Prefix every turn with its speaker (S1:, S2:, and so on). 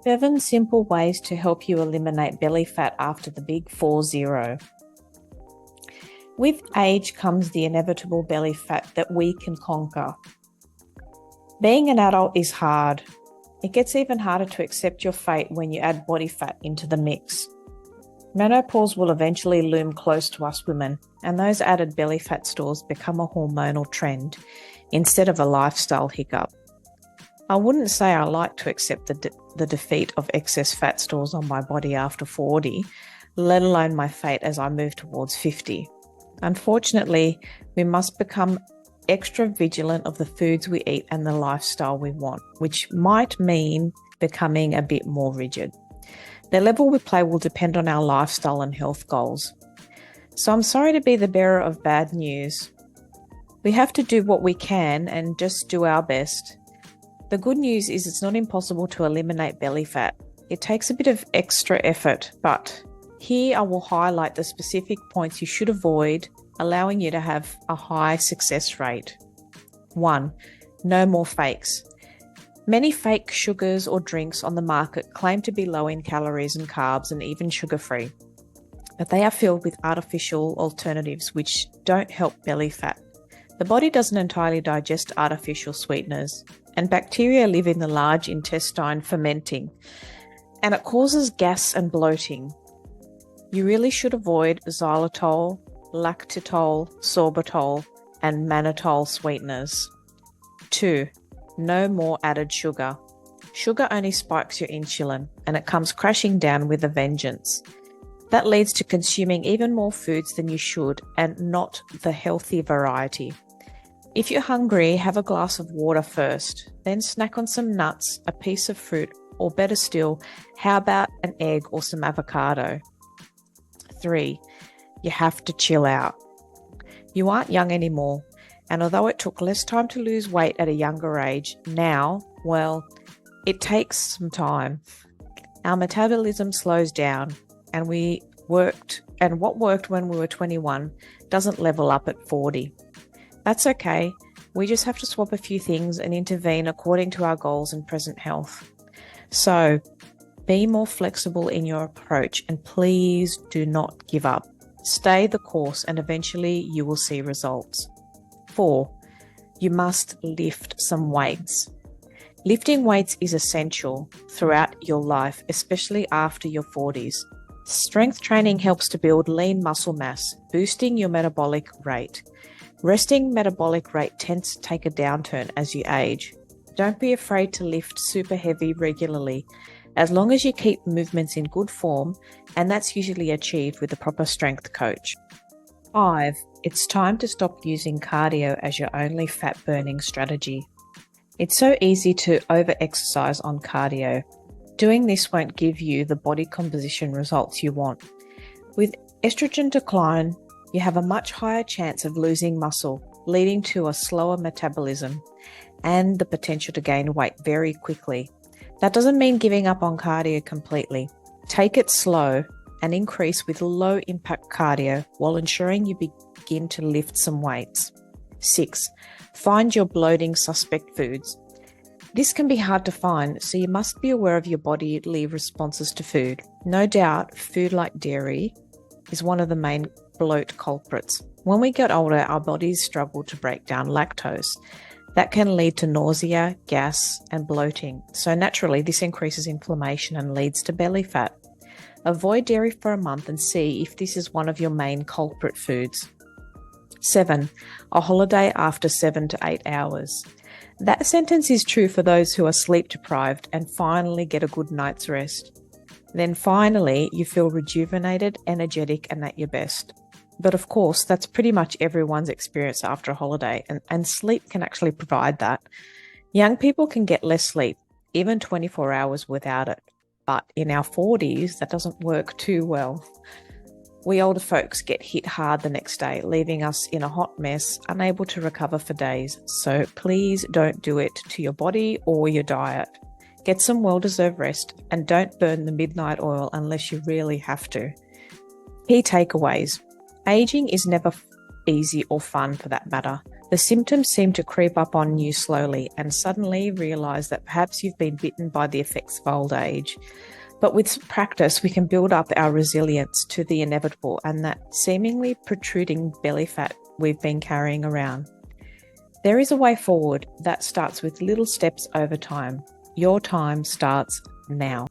S1: 7 simple ways to help you eliminate belly fat after the big 40. With age comes the inevitable belly fat that we can conquer. Being an adult is hard. It gets even harder to accept your fate when you add body fat into the mix. Menopause will eventually loom close to us women, and those added belly fat stores become a hormonal trend instead of a lifestyle hiccup. I wouldn't say I like to accept the defeat of excess fat stores on my body after 40, let alone my fate as I move towards 50. Unfortunately, we must become extra vigilant of the foods we eat and the lifestyle we want, which might mean becoming a bit more rigid. The level we play will depend on our lifestyle and health goals. So I'm sorry to be the bearer of bad news. We have to do what we can and just do our best. The good news is it's not impossible to eliminate belly fat. It takes a bit of extra effort, but here I will highlight the specific points you should avoid, allowing you to have a high success rate. 1. No more fakes. Many fake sugars or drinks on the market claim to be low in calories and carbs and even sugar-free, but they are filled with artificial alternatives which don't help belly fat. The body doesn't entirely digest artificial sweeteners, and bacteria live in the large intestine fermenting, and it causes gas and bloating. You really should avoid xylitol, lactitol, sorbitol, and mannitol sweeteners. 2. No more added sugar. Sugar only spikes your insulin, and it comes crashing down with a vengeance. That leads to consuming even more foods than you should, and not the healthy variety. If you're hungry, have a glass of water first, then snack on some nuts, a piece of fruit, or better still, how about an egg or some avocado? 3. You have to chill out. You aren't young anymore, and although it took less time to lose weight at a younger age, now, well, it takes some time. Our metabolism slows down, and what worked when we were 21 doesn't level up at 40. That's okay. We just have to swap a few things and intervene according to our goals and present health. So, be more flexible in your approach and please do not give up. Stay the course and eventually you will see results. 4. You must lift some weights. Lifting weights is essential throughout your life, especially after your 40s. Strength training helps to build lean muscle mass, boosting your metabolic rate. Resting metabolic rate tends to take a downturn as you age. Don't be afraid to lift super heavy regularly, as long as you keep movements in good form, and that's usually achieved with a proper strength coach. 5. It's time to stop using cardio as your only fat-burning strategy. It's so easy to over-exercise on cardio. Doing this won't give you the body composition results you want. With estrogen decline, you have a much higher chance of losing muscle, leading to a slower metabolism and the potential to gain weight very quickly. That doesn't mean giving up on cardio completely. Take it slow and increase with low-impact cardio while ensuring you begin to lift some weights. 6. Find your bloating suspect foods. This can be hard to find, so you must be aware of your bodily responses to food. No doubt, food like dairy is one of the main bloat culprits. When we get older, our bodies struggle to break down lactose. That can lead to nausea, gas, and bloating. So naturally, this increases inflammation and leads to belly fat. Avoid dairy for a month and see if this is one of your main culprit foods. 7. A holiday after 7 to 8 hours. That sentence is true for those who are sleep deprived and finally get a good night's rest. Then finally, you feel rejuvenated, energetic, and at your best. But of course, that's pretty much everyone's experience after a holiday, and sleep can actually provide that. Young people can get less sleep, even 24 hours without it. But in our 40s, that doesn't work too well. We older folks get hit hard the next day, leaving us in a hot mess, unable to recover for days. So please don't do it to your body or your diet. Get some well-deserved rest and don't burn the midnight oil unless you really have to. Key takeaways. Aging is never easy or fun for that matter, The symptoms seem to creep up on you slowly and suddenly realize that perhaps you've been bitten by the effects of old age. But with practice, we can build up our resilience to the inevitable and that seemingly protruding belly fat we've been carrying around. There is a way forward that starts with little steps over time. Your time starts now.